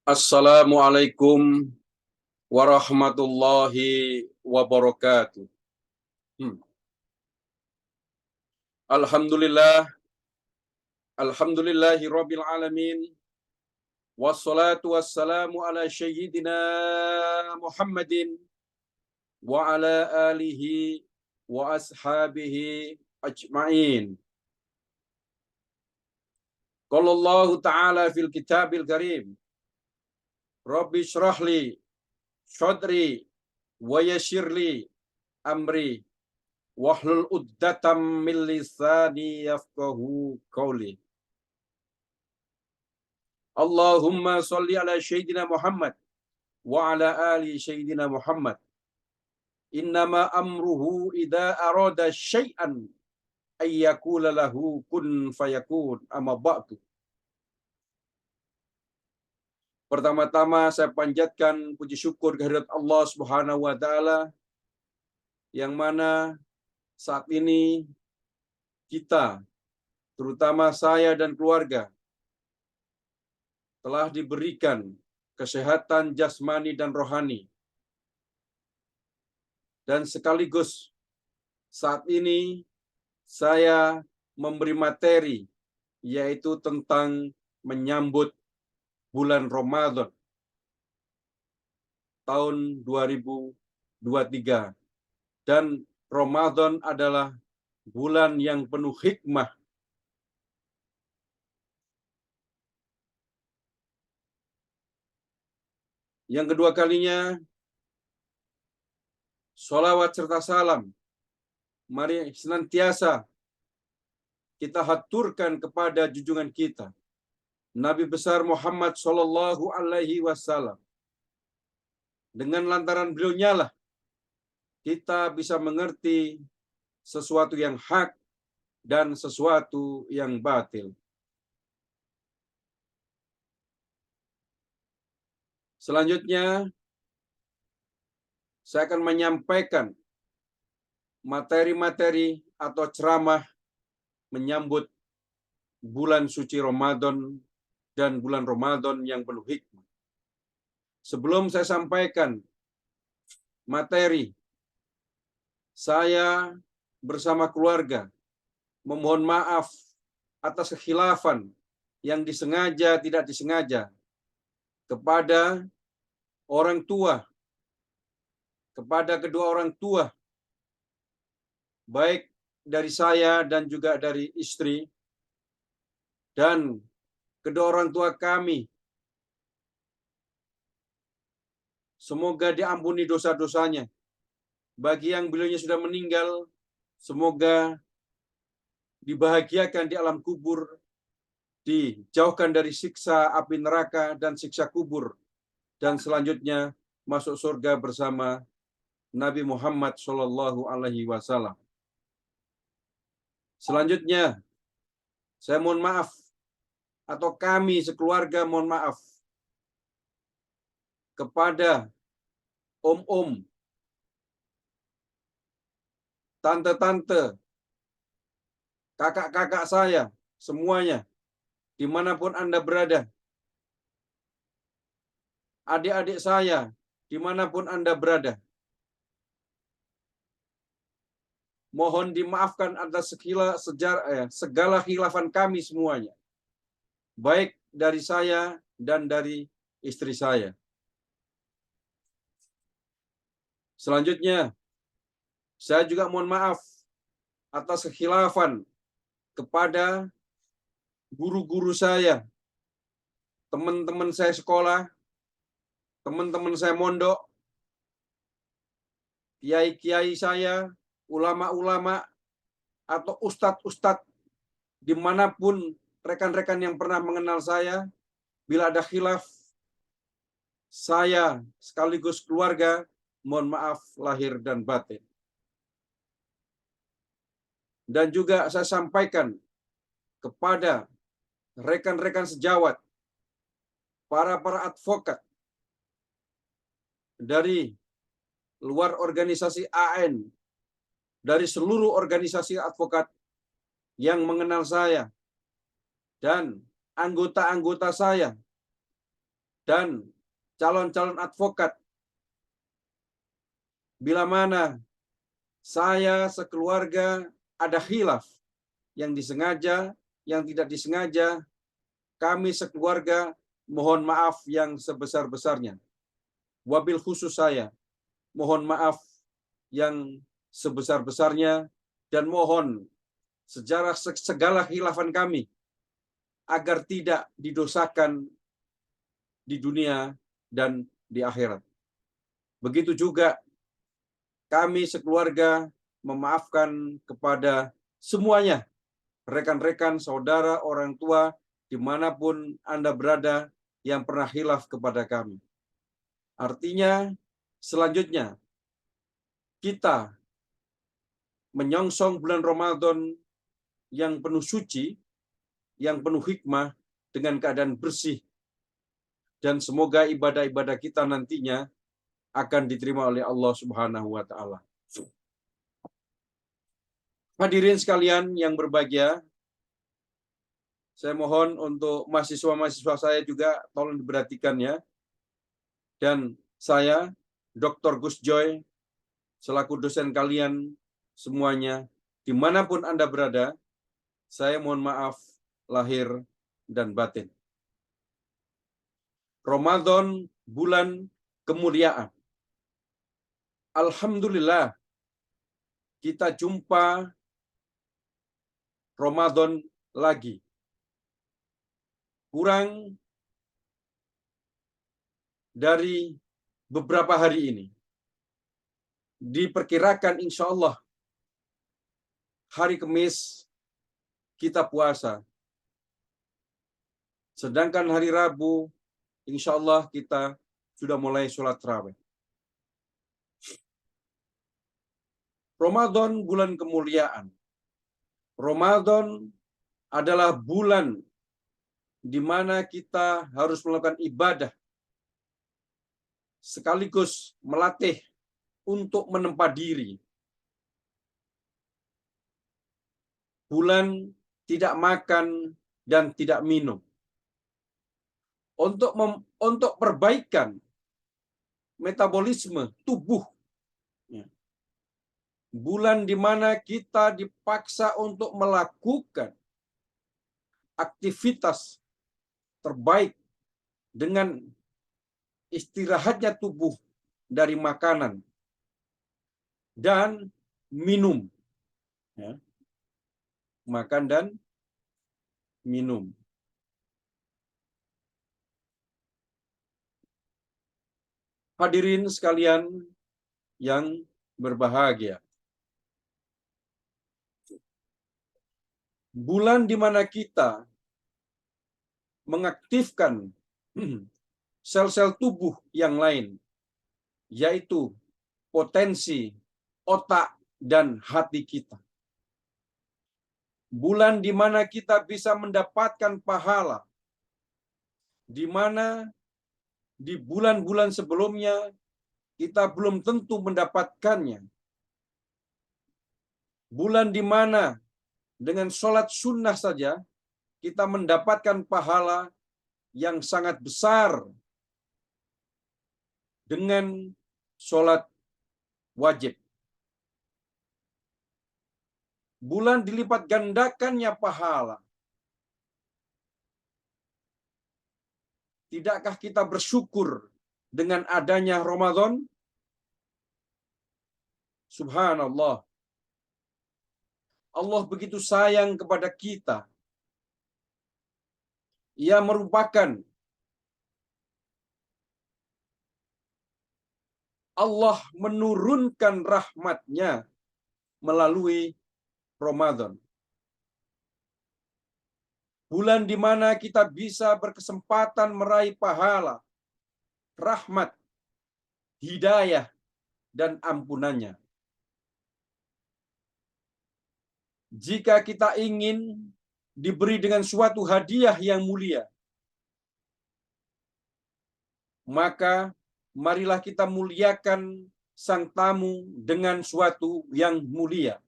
Assalamualaikum warahmatullahi wabarakatuh. Hmm. Alhamdulillah, alhamdulillahi rabbil alamin. Wassalatu wassalamu ala sayyidina Muhammadin wa ala alihi wa ashabihi ajma'in. Qala Allah Ta'ala fil kitabil karim. Rabbi shrah li sadri wa yassir li amri wahlul uddatam min lisani yafqahu qawli. Allahumma sholli ala sayyidina Muhammad wa ala ali sayyidina Muhammad. Innama amruhu idza arada syai'an ay yaqula lahu kun fayakun. Amma ba'du. Pertama-tama saya panjatkan puji syukur kehadirat Allah Subhanahu wa taala yang mana saat ini kita, terutama saya dan keluarga, telah diberikan kesehatan jasmani dan rohani. Dan sekaligus saat ini saya memberi materi yaitu tentang menyambut bulan Ramadan tahun 2023. Dan Ramadan adalah bulan yang penuh hikmah. Yang kedua kalinya, sholawat serta salam mari senantiasa kita haturkan kepada junjungan kita, Nabi besar Muhammad Sallallahu Alaihi Wasallam. Dengan lantaran beliaunya lah kita bisa mengerti sesuatu yang hak dan sesuatu yang batil. Selanjutnya, saya akan menyampaikan materi-materi atau ceramah menyambut bulan suci Ramadan dan bulan Ramadan yang penuh hikmah. Sebelum saya sampaikan materi, saya bersama keluarga memohon maaf atas kekhilafan yang disengaja tidak disengaja kepada orang tua, kepada kedua orang tua, baik dari saya dan juga dari istri, dan kedua orang tua kami. Semoga diampuni dosa-dosanya. Bagi yang beliaunya sudah meninggal, semoga dibahagiakan di alam kubur, dijauhkan dari siksa api neraka dan siksa kubur, dan selanjutnya masuk surga bersama Nabi Muhammad Shallallahu Alaihi Wasallam. Selanjutnya, saya mohon maaf atau kami sekeluarga mohon maaf kepada om-om, tante-tante, kakak-kakak saya, semuanya, dimanapun Anda berada, adik-adik saya, dimanapun Anda berada. Mohon dimaafkan atas segala khilafan kami semuanya, baik dari saya dan dari istri saya. Selanjutnya, saya juga mohon maaf atas kekhilafan kepada guru-guru saya, teman-teman saya sekolah, teman-teman saya mondok, kiai-kiai saya, ulama-ulama, atau ustadz-ustadz, dimanapun rekan-rekan yang pernah mengenal saya, bila ada khilaf, saya sekaligus keluarga mohon maaf lahir dan batin. Dan juga saya sampaikan kepada rekan-rekan sejawat, para advokat dari luar organisasi AN, dari seluruh organisasi advokat yang mengenal saya, dan anggota-anggota saya, dan calon-calon advokat. Bila mana saya sekeluarga ada khilaf yang disengaja, yang tidak disengaja, kami sekeluarga mohon maaf yang sebesar-besarnya. Wabil khusus saya, mohon maaf yang sebesar-besarnya dan mohon sejarah segala khilafan kami agar tidak didosakan di dunia dan di akhirat. Begitu juga kami sekeluarga memaafkan kepada semuanya, rekan-rekan, saudara, orang tua, dimanapun Anda berada yang pernah khilaf kepada kami. Artinya, selanjutnya, kita menyongsong bulan Ramadan yang penuh suci, yang penuh hikmah, dengan keadaan bersih, dan semoga ibadah-ibadah kita nantinya akan diterima oleh Allah Subhanahu wa Ta'ala. Hadirin sekalian yang berbahagia, saya mohon untuk mahasiswa-mahasiswa saya juga tolong diperhatikan ya. Dan saya, Dr. Gus Joy, selaku dosen kalian semuanya, dimanapun Anda berada, saya mohon maaf lahir dan batin. Ramadan, bulan kemuliaan. Alhamdulillah, kita jumpa Ramadan lagi. Kurang dari beberapa hari ini. Diperkirakan insya Allah hari Kamis kita puasa. Sedangkan hari Rabu insya Allah kita sudah mulai sholat tarawih. Ramadan bulan kemuliaan. Ramadan adalah bulan di mana kita harus melakukan ibadah sekaligus melatih untuk menempa diri. Bulan tidak makan dan tidak minum. Untuk perbaikan metabolisme tubuh. Bulan di mana kita dipaksa untuk melakukan aktivitas terbaik dengan istirahatnya tubuh dari makanan dan minum. Ya. Makan dan minum. Hadirin sekalian yang berbahagia. Bulan di mana kita mengaktifkan sel-sel tubuh yang lain, yaitu potensi otak dan hati kita. Bulan di mana kita bisa mendapatkan pahala, di mana di bulan-bulan sebelumnya kita belum tentu mendapatkannya. Bulan di mana dengan sholat sunnah saja kita mendapatkan pahala yang sangat besar dengan sholat wajib. Bulan dilipat gandakannya pahala. Tidakkah kita bersyukur dengan adanya Ramadan? Subhanallah. Allah begitu sayang kepada kita. Ia merupakan Allah menurunkan rahmatnya melalui Ramadan. Bulan di mana kita bisa berkesempatan meraih pahala, rahmat, hidayah, dan ampunannya. Jika kita ingin diberi dengan suatu hadiah yang mulia, maka marilah kita muliakan sang tamu dengan suatu yang mulia.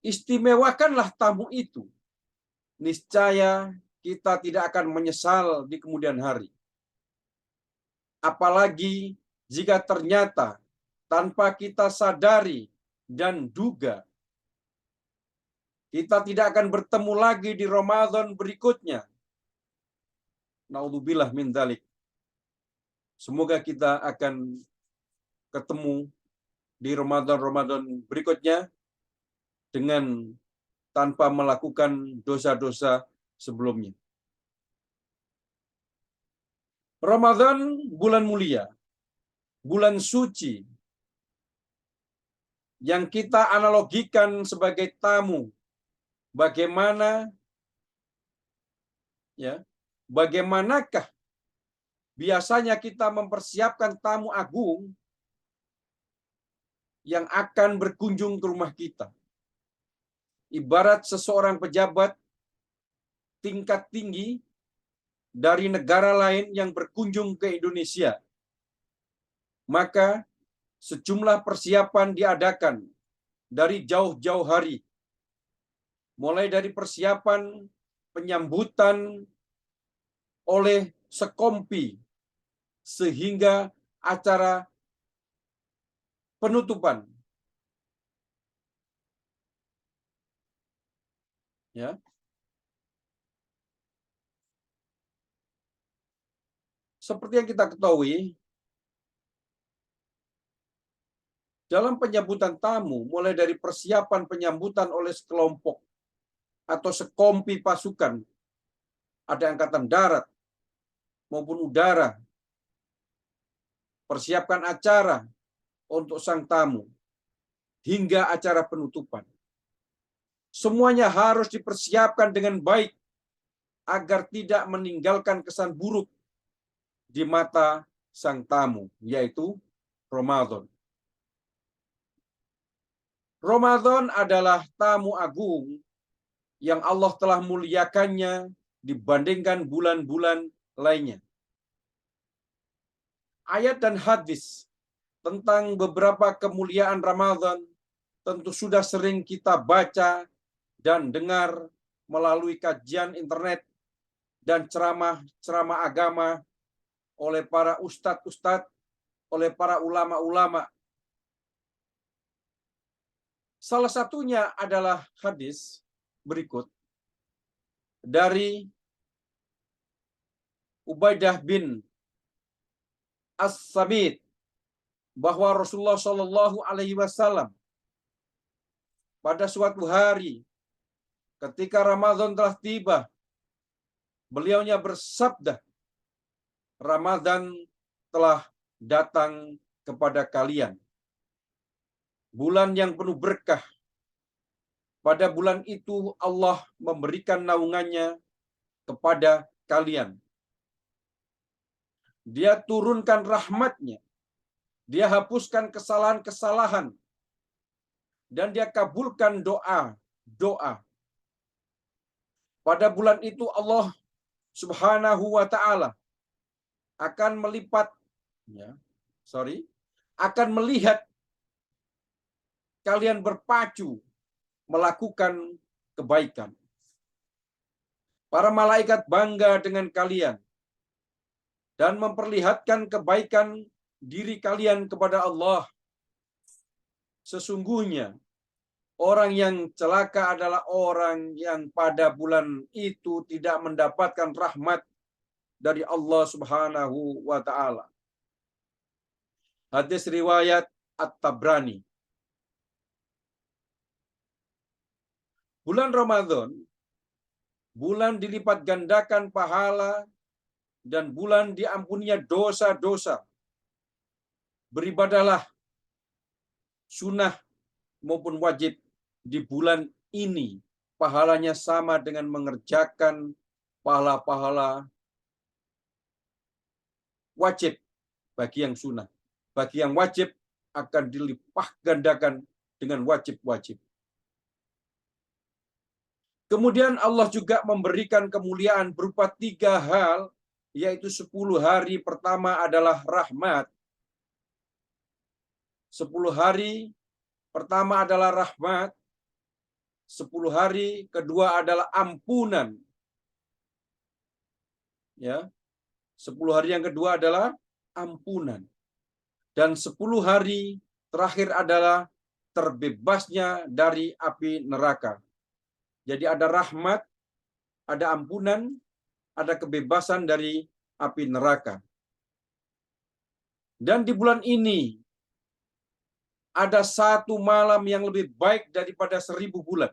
Istimewakanlah tamu itu. Niscaya kita tidak akan menyesal di kemudian hari. Apalagi jika ternyata tanpa kita sadari dan duga, kita tidak akan bertemu lagi di Ramadan berikutnya. Naudzubillah min dzalik. Semoga kita akan ketemu di Ramadan-Ramadan berikutnya dengan tanpa melakukan dosa-dosa sebelumnya. Ramadan bulan mulia, bulan suci yang kita analogikan sebagai tamu. Bagaimanakah biasanya kita mempersiapkan tamu agung yang akan berkunjung ke rumah kita? Ibarat seseorang pejabat tingkat tinggi dari negara lain yang berkunjung ke Indonesia, maka sejumlah persiapan diadakan dari jauh-jauh hari, mulai dari persiapan penyambutan oleh sekompi sehingga acara penutupan. Ya. Seperti yang kita ketahui, dalam penyambutan tamu, mulai dari persiapan penyambutan oleh sekelompok atau sekompi pasukan, ada angkatan darat maupun udara, persiapkan acara untuk sang tamu, hingga acara penutupan. Semuanya harus dipersiapkan dengan baik agar tidak meninggalkan kesan buruk di mata sang tamu, yaitu Ramadan. Ramadan adalah tamu agung yang Allah telah muliakannya dibandingkan bulan-bulan lainnya. Ayat dan hadis tentang beberapa kemuliaan Ramadan tentu sudah sering kita baca dan dengar melalui kajian internet dan ceramah-ceramah agama oleh para ustadz-ustadz, oleh para ulama-ulama. Salah satunya adalah hadis berikut dari Ubaidah bin As-Samit, bahwa Rasulullah Shallallahu Alaihi Wasallam pada suatu hari ketika Ramadan telah tiba, beliaunya bersabda, Ramadan telah datang kepada kalian, bulan yang penuh berkah. Pada bulan itu Allah memberikan naungannya kepada kalian. Dia turunkan rahmatnya, dia hapuskan kesalahan-kesalahan, dan dia kabulkan doa-doa. Pada bulan itu Allah Subhanahu wa Ta'ala akan akan melihat kalian berpacu melakukan kebaikan. Para malaikat bangga dengan kalian dan memperlihatkan kebaikan diri kalian kepada Allah. Sesungguhnya orang yang celaka adalah orang yang pada bulan itu tidak mendapatkan rahmat dari Allah Subhanahu wa Ta'ala. Hadis riwayat At-Tabrani. Bulan Ramadan, bulan dilipat gandakan pahala dan bulan diampuninya dosa-dosa. Beribadahlah sunnah maupun wajib di bulan ini, pahalanya sama dengan mengerjakan pahala-pahala wajib bagi yang sunnah. Bagi yang wajib akan dilipat gandakan dengan wajib-wajib. Kemudian Allah juga memberikan kemuliaan berupa 3 hal, yaitu 10 hari pertama adalah rahmat. 10 hari pertama adalah rahmat. 10 hari kedua adalah ampunan. Ya, 10 hari yang kedua adalah ampunan. Dan 10 hari terakhir adalah terbebasnya dari api neraka. Jadi ada rahmat, ada ampunan, ada kebebasan dari api neraka. Dan di bulan ini ada satu malam yang lebih baik daripada 1000 bulan.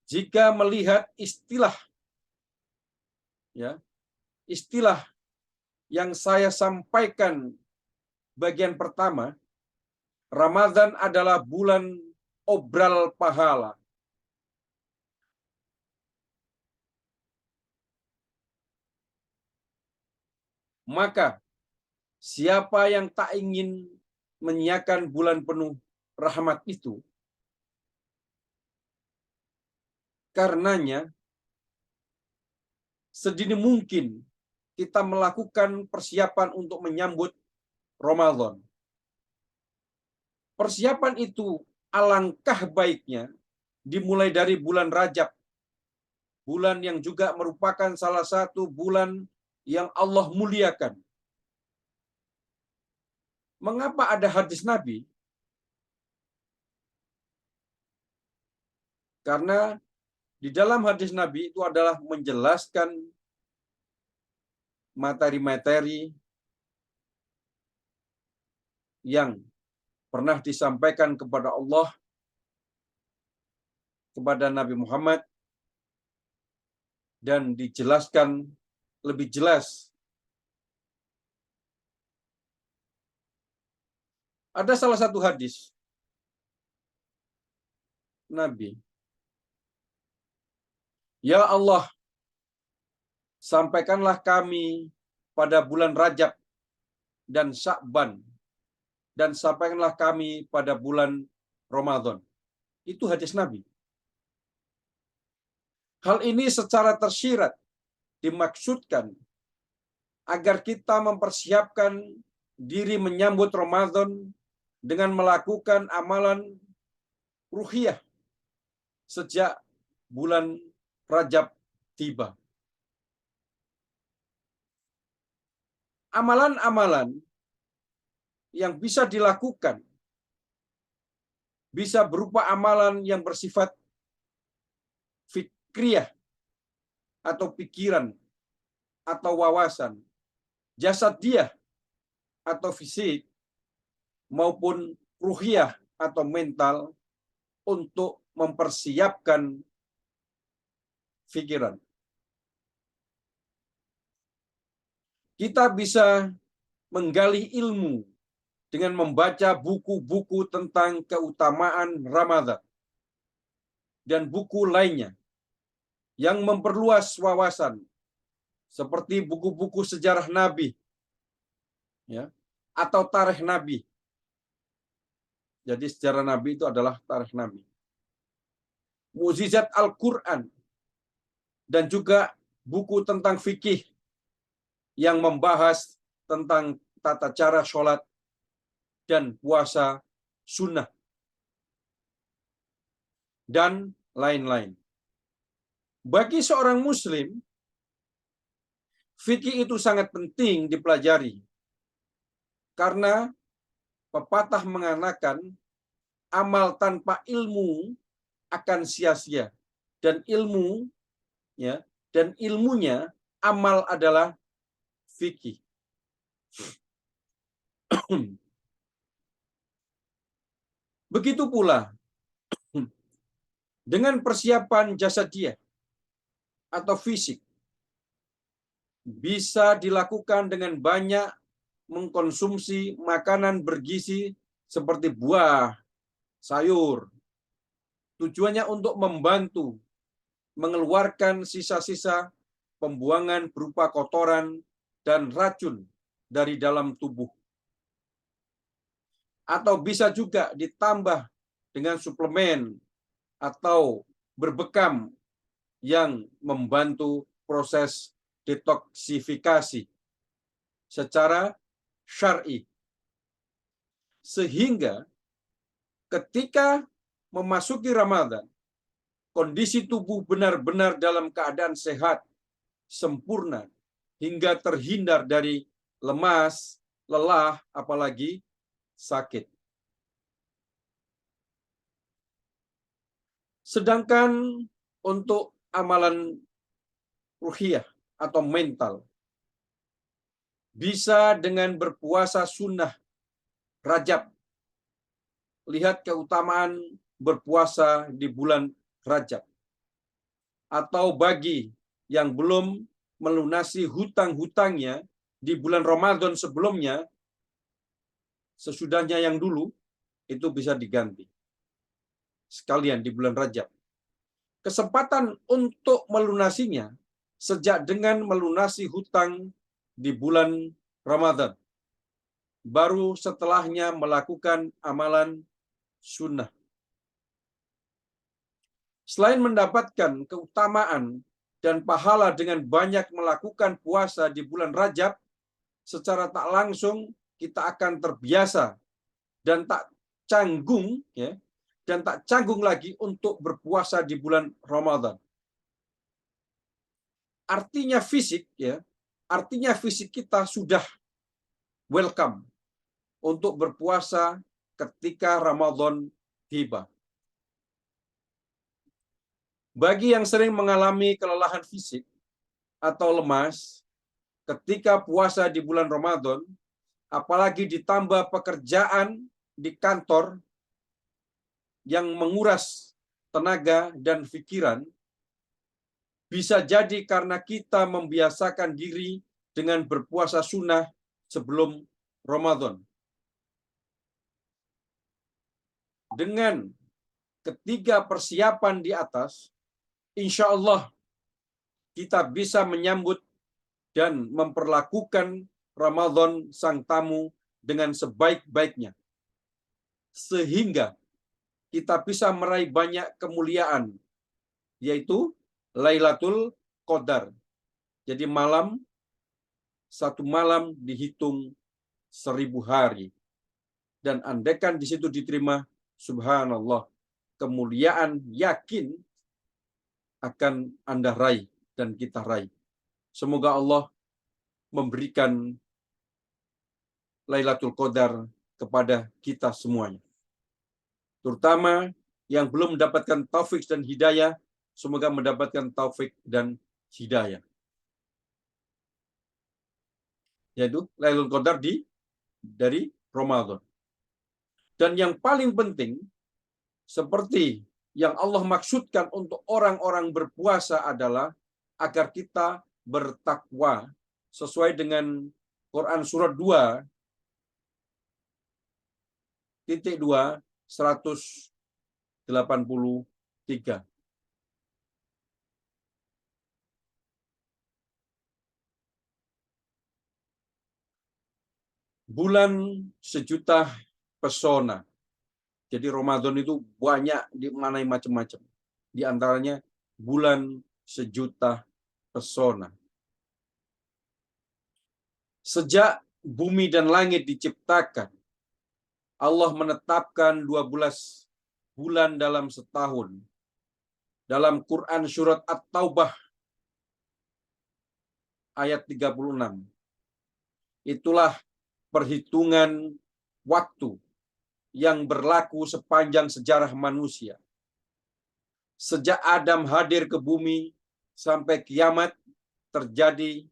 Jika melihat istilah, ya, istilah yang saya sampaikan bagian pertama, Ramadan adalah bulan obral pahala. Maka siapa yang tak ingin menyiapkan bulan penuh rahmat itu, karenanya sedini mungkin kita melakukan persiapan untuk menyambut Ramadan. Persiapan itu alangkah baiknya dimulai dari bulan Rajab, bulan yang juga merupakan salah satu bulan yang Allah muliakan. Mengapa ada hadis Nabi? Karena di dalam hadis Nabi itu adalah menjelaskan materi-materi yang pernah disampaikan kepada Allah, kepada Nabi Muhammad, dan dijelaskan lebih jelas. Ada salah satu hadis Nabi, "Ya Allah, sampaikanlah kami pada bulan Rajab dan Sya'ban, dan sampaikanlah kami pada bulan Ramadan." Itu hadis Nabi. Hal ini secara tersirat dimaksudkan agar kita mempersiapkan diri menyambut Ramadan dengan melakukan amalan ruhiyah sejak bulan Rajab tiba. Amalan-amalan yang bisa dilakukan bisa berupa amalan yang bersifat fikriyah atau pikiran atau wawasan, jasadiah atau fisik, maupun ruhiyah atau mental untuk mempersiapkan pikiran. Kita bisa menggali ilmu dengan membaca buku-buku tentang keutamaan Ramadan dan buku lainnya yang memperluas wawasan, seperti buku-buku sejarah Nabi, ya, atau tarikh Nabi. Jadi sejarah Nabi itu adalah tarikh Nabi. Mukjizat Al-Quran, dan juga buku tentang fikih yang membahas tentang tata cara sholat dan puasa sunnah, dan lain-lain. Bagi seorang muslim, fikih itu sangat penting dipelajari, karena pepatah mengatakan amal tanpa ilmu akan sia-sia, dan ilmunya amal adalah fikih. Begitu pula dengan persiapan jasadiah atau fisik, bisa dilakukan dengan banyak mengkonsumsi makanan bergizi seperti buah, sayur. Tujuannya untuk membantu mengeluarkan sisa-sisa pembuangan berupa kotoran dan racun dari dalam tubuh. Atau bisa juga ditambah dengan suplemen atau berbekam yang membantu proses detoksifikasi secara syar'i. Sehingga ketika memasuki Ramadan, kondisi tubuh benar-benar dalam keadaan sehat sempurna hingga terhindar dari lemas, lelah, apalagi sakit. Sedangkan untuk amalan ruhiyah atau mental, bisa dengan berpuasa sunnah Rajab. Lihat keutamaan berpuasa di bulan Rajab. Atau bagi yang belum melunasi hutang-hutangnya di bulan Ramadan sebelumnya, sesudahnya yang dulu, itu bisa diganti sekalian di bulan Rajab. Kesempatan untuk melunasinya sejak dengan melunasi hutang di bulan Ramadan. Baru setelahnya melakukan amalan sunnah. Selain mendapatkan keutamaan dan pahala dengan banyak melakukan puasa di bulan Rajab, secara tak langsung kita akan terbiasa dan tak canggung, ya, dan tak canggung lagi untuk berpuasa di bulan Ramadan. Artinya fisik, ya, artinya fisik kita sudah welcome untuk berpuasa ketika Ramadan tiba. Bagi yang sering mengalami kelelahan fisik atau lemas ketika puasa di bulan Ramadan, apalagi ditambah pekerjaan di kantor yang menguras tenaga dan pikiran, bisa jadi karena kita membiasakan diri dengan berpuasa sunnah sebelum Ramadan. Dengan ketiga persiapan di atas, insya Allah kita bisa menyambut dan memperlakukan Ramadan sang tamu dengan sebaik-baiknya. Sehingga kita bisa meraih banyak kemuliaan, yaitu Lailatul Qadar. Jadi satu malam dihitung 1000 hari. Dan andaikan di situ diterima, subhanallah, kemuliaan yakin akan Anda raih dan kita raih. Semoga Allah memberikan Lailatul Qadar kepada kita semuanya. Terutama yang belum mendapatkan taufik dan hidayah, semoga mendapatkan taufik dan hidayah. Yaitu Lailatul Qadar dari Ramadan. Dan yang paling penting, seperti yang Allah maksudkan untuk orang-orang berpuasa adalah agar kita bertakwa sesuai dengan Quran surat 2:2-183. Bulan sejuta pesona. Jadi Ramadan itu banyak dimaknai macam-macam. Di antaranya bulan sejuta pesona. Sejak bumi dan langit diciptakan, Allah menetapkan 12 bulan dalam setahun. Dalam Quran surat At-Taubah ayat 36. Itulah perhitungan waktu yang berlaku sepanjang sejarah manusia. Sejak Adam hadir ke bumi sampai kiamat terjadi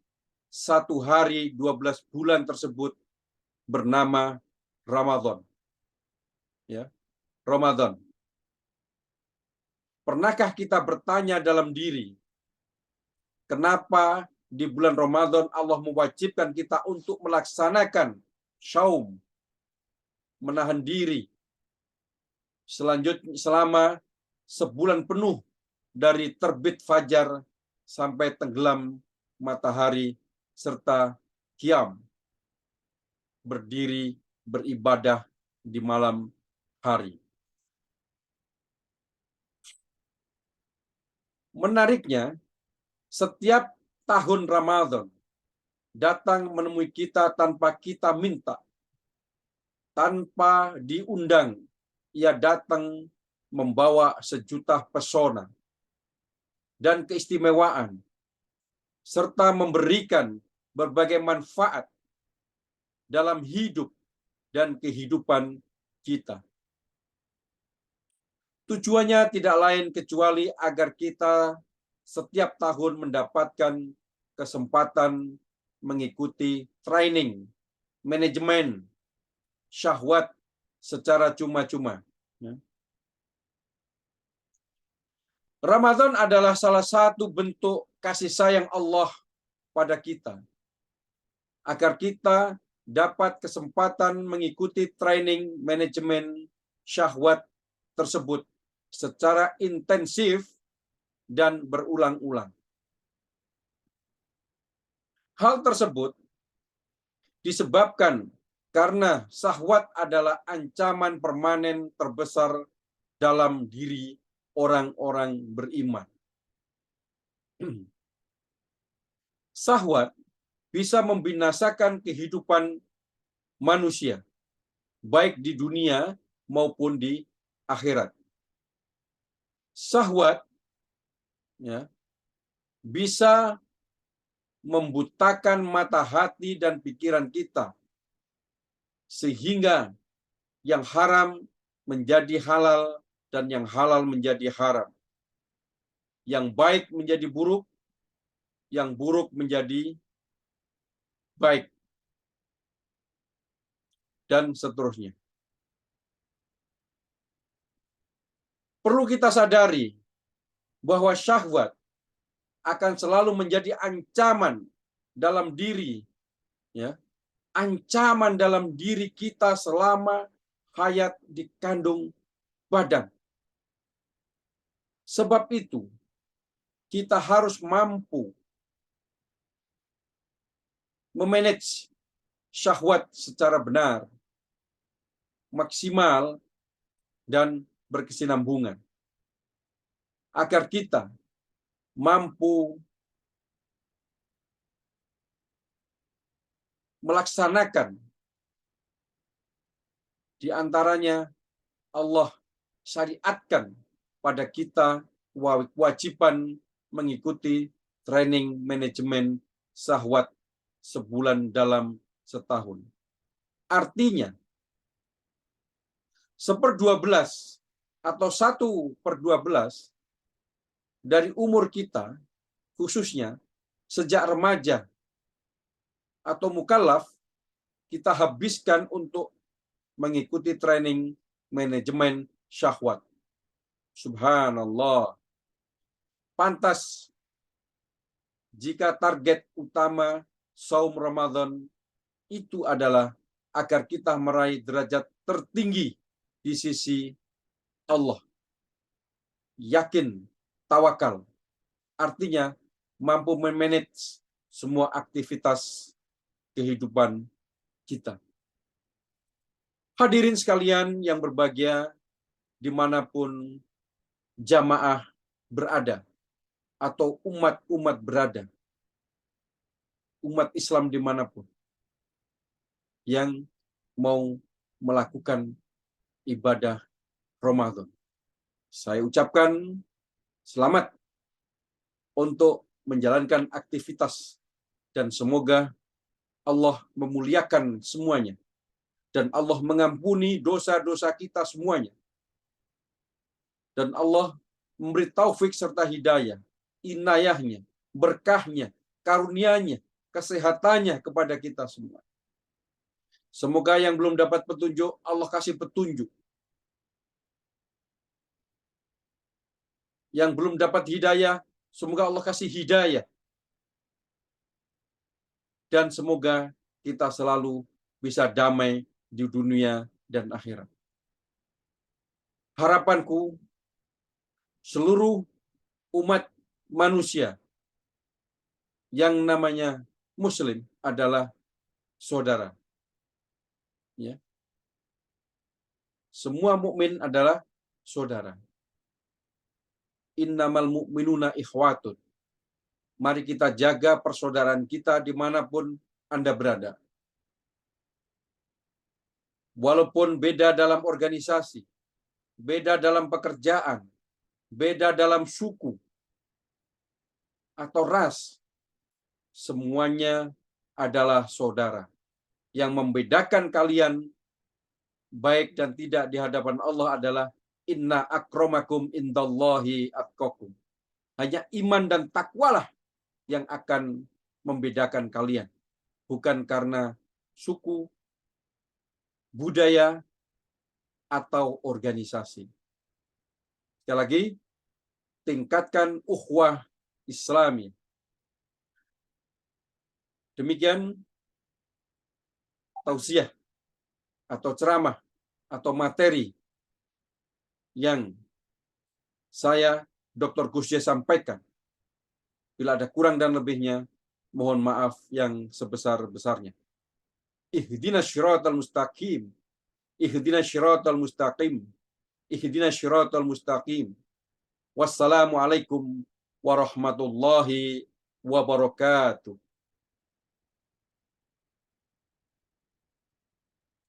1 hari 12 bulan tersebut bernama Ramadan. Ya, Ramadan. Pernahkah kita bertanya dalam diri, kenapa di bulan Ramadan Allah mewajibkan kita untuk melaksanakan syaum, menahan diri selanjutnya selama sebulan penuh dari terbit fajar sampai tenggelam matahari serta qiyam, berdiri beribadah di malam hari. Menariknya, setiap tahun Ramadan datang menemui kita tanpa kita minta, tanpa diundang. Ia datang membawa sejuta pesona dan keistimewaan serta memberikan berbagai manfaat dalam hidup dan kehidupan kita. Tujuannya tidak lain kecuali agar kita setiap tahun mendapatkan kesempatan mengikuti training manajemen syahwat secara cuma-cuma. Ramadan adalah salah satu bentuk kasih sayang Allah pada kita, agar kita dapat kesempatan mengikuti training manajemen syahwat tersebut secara intensif dan berulang-ulang. Hal tersebut disebabkan karena syahwat adalah ancaman permanen terbesar dalam diri orang-orang beriman. Syahwat bisa membinasakan kehidupan manusia, baik di dunia maupun di akhirat. Syahwat bisa membutakan mata hati dan pikiran kita, sehingga yang haram menjadi halal dan yang halal menjadi haram. Yang baik menjadi buruk, yang buruk menjadi baik, dan seterusnya. Perlu kita sadari bahwa syahwat akan selalu menjadi ancaman dalam diri, ancaman dalam diri kita selama hayat di kandung badan. Sebab itu, kita harus mampu memanage syahwat secara benar, maksimal, dan berkesinambungan, agar kita mampu melaksanakan di antaranya Allah syariatkan pada kita kewajiban mengikuti training manajemen syahwat sebulan dalam setahun. Artinya, 1/12 atau 1/12 dari umur kita, khususnya sejak remaja atau mukallaf, kita habiskan untuk mengikuti training manajemen syahwat. Subhanallah. Pantas jika target utama saum Ramadan itu adalah agar kita meraih derajat tertinggi di sisi Allah. Yakin, tawakal. Artinya mampu memanage semua aktivitas kehidupan kita. Hadirin sekalian yang berbahagia dimanapun jamaah berada atau umat-umat berada, umat Islam dimanapun yang mau melakukan ibadah Ramadan. Saya ucapkan selamat untuk menjalankan aktivitas dan semoga Allah memuliakan semuanya dan Allah mengampuni dosa-dosa kita semuanya. Dan Allah memberi taufik serta hidayah, inayahnya, berkahnya, karunia-Nya, kesehatannya kepada kita semua. Semoga yang belum dapat petunjuk, Allah kasih petunjuk. Yang belum dapat hidayah, semoga Allah kasih hidayah. Dan semoga kita selalu bisa damai di dunia dan akhirat. Harapanku, seluruh umat manusia yang namanya Muslim adalah saudara. Ya. Semua mukmin adalah saudara. Innamal mu'minuna ikhwatun. Mari kita jaga persaudaraan kita dimanapun Anda berada. Walaupun beda dalam organisasi, beda dalam pekerjaan, beda dalam suku atau ras, semuanya adalah saudara. Yang membedakan kalian baik dan tidak di hadapan Allah adalah inna akramakum indallahi atqakum. Hanya iman dan takwalah yang akan membedakan kalian. Bukan karena suku, budaya, atau organisasi. Sekali lagi, tingkatkan ukhuwah Islami. Demikian tausiah atau ceramah atau materi yang saya Dr. Gusye sampaikan. Bila ada kurang dan lebihnya, mohon maaf yang sebesar-besarnya. Ihdinas syiratal mustaqim. Ihdinas syiratal mustaqim. Ihdinas syiratal mustaqim. Wassalamualaikum warahmatullahi wabarakatuh.